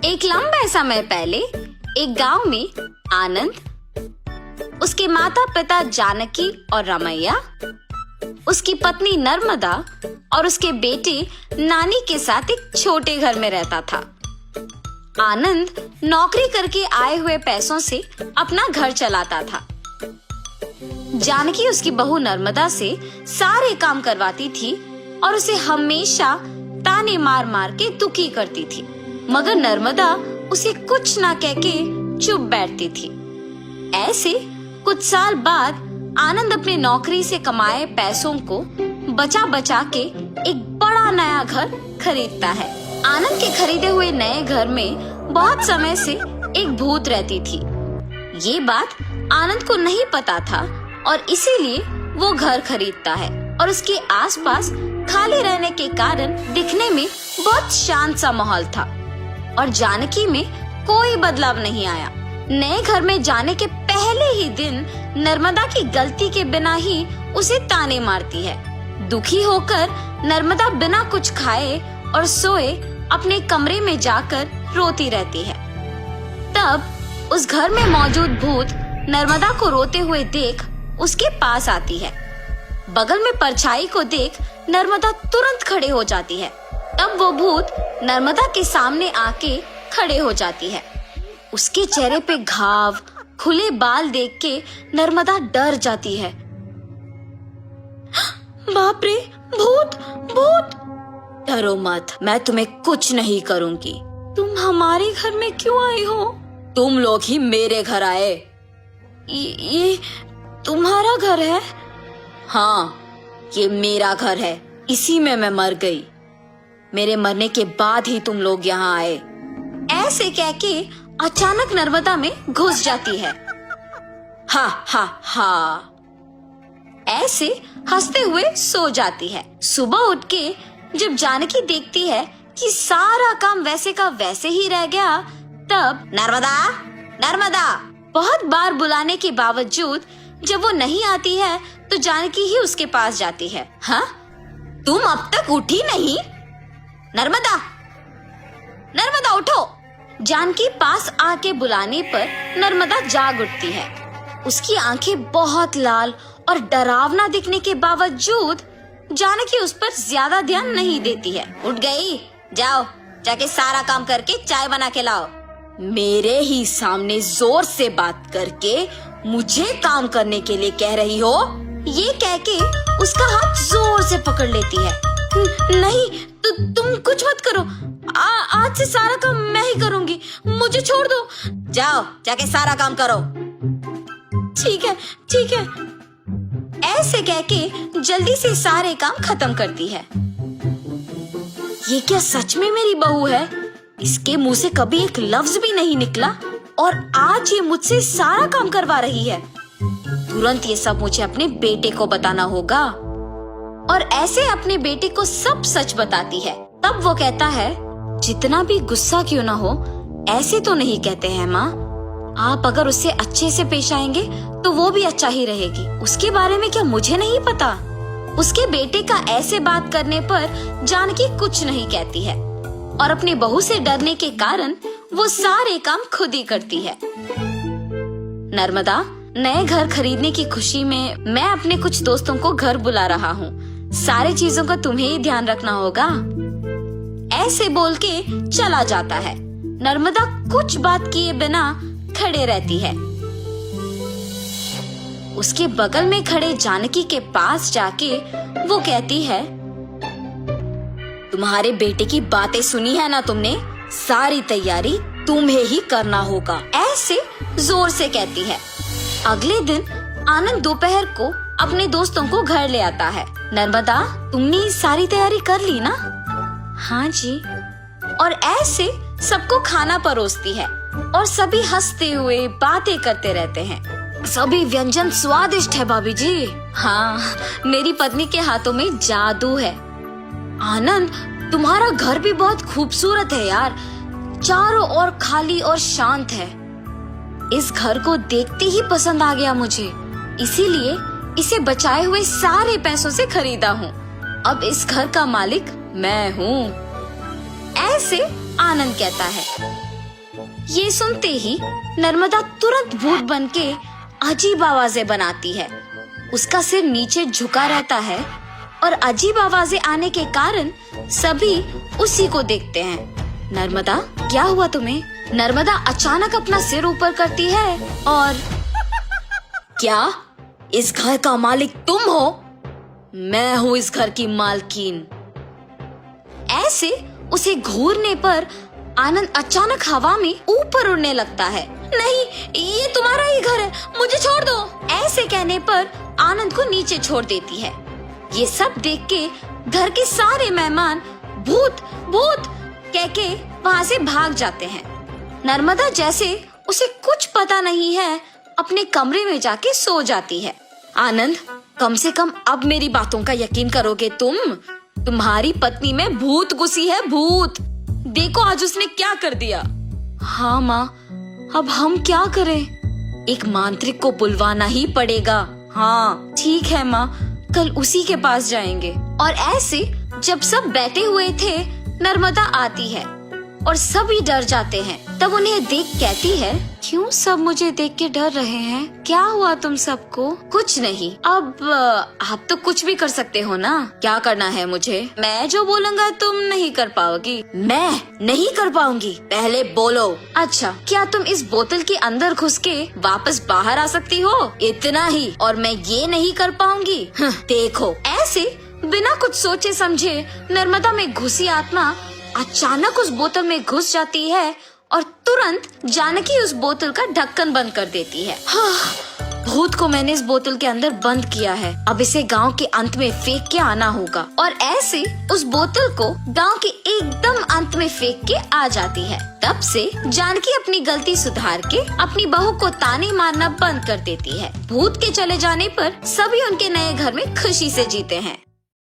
एक लंबे समय पहले एक गांव में आनंद, उसके माता पिता जानकी और रमैया, उसकी पत्नी नर्मदा और उसके बेटे नानी के साथ एक छोटे घर में रहता था। आनंद नौकरी करके आए हुए पैसों से अपना घर चलाता था। जानकी उसकी बहू नर्मदा से सारे काम करवाती थी और उसे हमेशा ताने मार मार के दुखी करती थी, मगर नर्मदा उसे कुछ ना कह के चुप बैठती थी। ऐसे कुछ साल बाद आनंद अपने नौकरी से कमाए पैसों को बचा बचा के एक बड़ा नया घर खरीदता है। आनंद के खरीदे हुए नए घर में बहुत समय से एक भूत रहती थी। ये बात आनंद को नहीं पता था और इसीलिए वो घर खरीदता है और उसके आसपास खाली रहने के कारण दिखने में बहुत शांत सा माहौल था और जानकी में कोई बदलाव नहीं आया। नए घर में जाने के पहले ही दिन नर्मदा की गलती के बिना ही उसे ताने मारती है। दुखी होकर नर्मदा बिना कुछ खाए और सोए अपने कमरे में जाकर रोती रहती है। तब उस घर में मौजूद भूत नर्मदा को रोते हुए देख उसके पास आती है। बगल में परछाई को देख नर्मदा तुरंत खड़े हो जाती है। तब वो भूत नर्मदा के सामने आके खड़े हो जाती है। उसके चेहरे पे घाव, खुले बाल देख के नर्मदा डर जाती है। बाप रे, भूत भूत! डरो मत, मैं तुम्हें कुछ नहीं करूंगी। तुम हमारे घर में क्यों आई हो? तुम लोग ही मेरे घर आए। ये तुम्हारा घर है? हाँ, ये मेरा घर है। इसी में मैं मर गई। मेरे मरने के बाद ही तुम लोग यहाँ आए। ऐसे कह के अचानक नर्मदा में घुस जाती है। हा हा हा, ऐसे हंसते हुए सो जाती है। सुबह उठ के जब जानकी देखती है कि सारा काम वैसे का वैसे ही रह गया, तब नर्मदा नर्मदा बहुत बार बुलाने के बावजूद जब वो नहीं आती है तो जानकी ही उसके पास जाती है। हाँ, तुम अब तक उठी नहीं? नर्मदा नर्मदा उठो! जानकी पास आके बुलाने पर नर्मदा जाग उठती है। उसकी आंखें बहुत लाल और डरावना दिखने के बावजूद जानकी उस पर ज्यादा ध्यान नहीं देती है। उठ गई? जाओ जाके सारा काम करके चाय बना के लाओ। मेरे ही सामने जोर से बात करके मुझे काम करने के लिए कह रही हो? ये कह के उसका हाथ जोर से पकड़ लेती है। नहीं, तुम कुछ मत करो। आज से सारा काम मैं ही करूंगी, मुझे छोड़ दो। जाओ जाके सारा काम करो। ठीक है ठीक है। ऐसे कह के जल्दी से सारे काम खत्म करती है। ये क्या सच में मेरी बहू है? इसके मुंह से कभी एक लफ्ज भी नहीं निकला और आज ये मुझसे सारा काम करवा रही है। तुरंत ये सब मुझे अपने बेटे को बताना होगा। और ऐसे अपने बेटे को सब सच बताती है। तब वो कहता है, जितना भी गुस्सा क्यों ना हो, ऐसे तो नहीं कहते हैं माँ। आप अगर उससे अच्छे से पेश आएंगे तो वो भी अच्छा ही रहेगी। उसके बारे में क्या मुझे नहीं पता? उसके बेटे का ऐसे बात करने पर जानकी कुछ नहीं कहती है और अपनी बहू से डरने के कारण वो सारे काम खुद ही करती है। नर्मदा, नए घर खरीदने की खुशी में मैं अपने कुछ दोस्तों को घर बुला रहा हूँ। सारी चीजों का तुम्हें ही ध्यान रखना होगा। ऐसे बोल के चला जाता है। नर्मदा कुछ बात किए बिना खड़े रहती है। उसके बगल में खड़े जानकी के पास जाके वो कहती है, तुम्हारे बेटे की बातें सुनी है ना तुमने? सारी तैयारी तुम्हें ही करना होगा। ऐसे जोर से कहती है। अगले दिन आनंद दोपहर को अपने दोस्तों को घर ले आता है। नर्मदा, तुमने सारी तैयारी कर ली ना? हाँ जी। और ऐसे सबको खाना परोसती है और सभी हंसते हुए बातें करते रहते हैं। सभी व्यंजन स्वादिष्ट है भाभी जी। हाँ, मेरी पत्नी के हाथों में जादू है। आनंद, तुम्हारा घर भी बहुत खूबसूरत है यार। चारों ओर खाली और शांत है। इस घर को देखते ही पसंद आ गया मुझे, इसीलिए इसे बचाए हुए सारे पैसों से खरीदा हूँ। अब इस घर का मालिक मैं हूँ। ऐसे आनंद कहता है। ये सुनते ही नर्मदा तुरंत भूत बनके अजीब आवाजें बनाती है। उसका सिर नीचे झुका रहता है और अजीब आवाजें आने के कारण सभी उसी को देखते हैं। नर्मदा, क्या हुआ तुम्हें? नर्मदा अचानक अपना सिर ऊपर करती है और क्या इस घर का मालिक तुम हो? मैं हूँ इस घर की मालकिन। ऐसे उसे घूरने पर आनंद अचानक हवा में ऊपर उड़ने लगता है। नहीं, ये तुम्हारा ही घर है, मुझे छोड़ दो। ऐसे कहने पर आनंद को नीचे छोड़ देती है। ये सब देख के घर के सारे मेहमान भूत भूत कह के वहाँ से भाग जाते हैं। नर्मदा जैसे उसे कुछ पता नहीं है अपने कमरे में जाके सो जाती है। आनंद, कम से कम अब मेरी बातों का यकीन करोगे तुम? तुम्हारी पत्नी में भूत घुसी है, भूत। देखो आज उसने क्या कर दिया। हाँ माँ, अब हम क्या करें? एक मांत्रिक को बुलवाना ही पड़ेगा। हाँ ठीक है माँ, कल उसी के पास जाएंगे। और ऐसे जब सब बैठे हुए थे, नर्मदा आती है और सभी डर जाते हैं। तब उन्हें देख कहती है, क्यों सब मुझे देख के डर रहे हैं? क्या हुआ तुम सबको? कुछ नहीं, अब आप तो कुछ भी कर सकते हो ना। क्या करना है मुझे? मैं जो बोलूँगा तुम नहीं कर पाओगी। मैं नहीं कर पाऊंगी? पहले बोलो। अच्छा, क्या तुम इस बोतल के अंदर घुस के वापस बाहर आ सकती हो? इतना ही, और मैं ये नहीं कर पाऊंगी? देखो। ऐसे बिना कुछ सोचे समझे नर्मदा में घुसी आत्मा अचानक उस बोतल में घुस जाती है और तुरंत जानकी उस बोतल का ढक्कन बंद कर देती है। भूत को मैंने इस बोतल के अंदर बंद किया है, अब इसे गांव के अंत में फेंक के आना होगा। और ऐसे उस बोतल को गांव के एकदम अंत में फेंक के आ जाती है। तब से जानकी अपनी गलती सुधार के अपनी बहू को ताने मारना बंद कर देती है। भूत के चले जाने पर सभी उनके नए घर में खुशी से जीते हैं।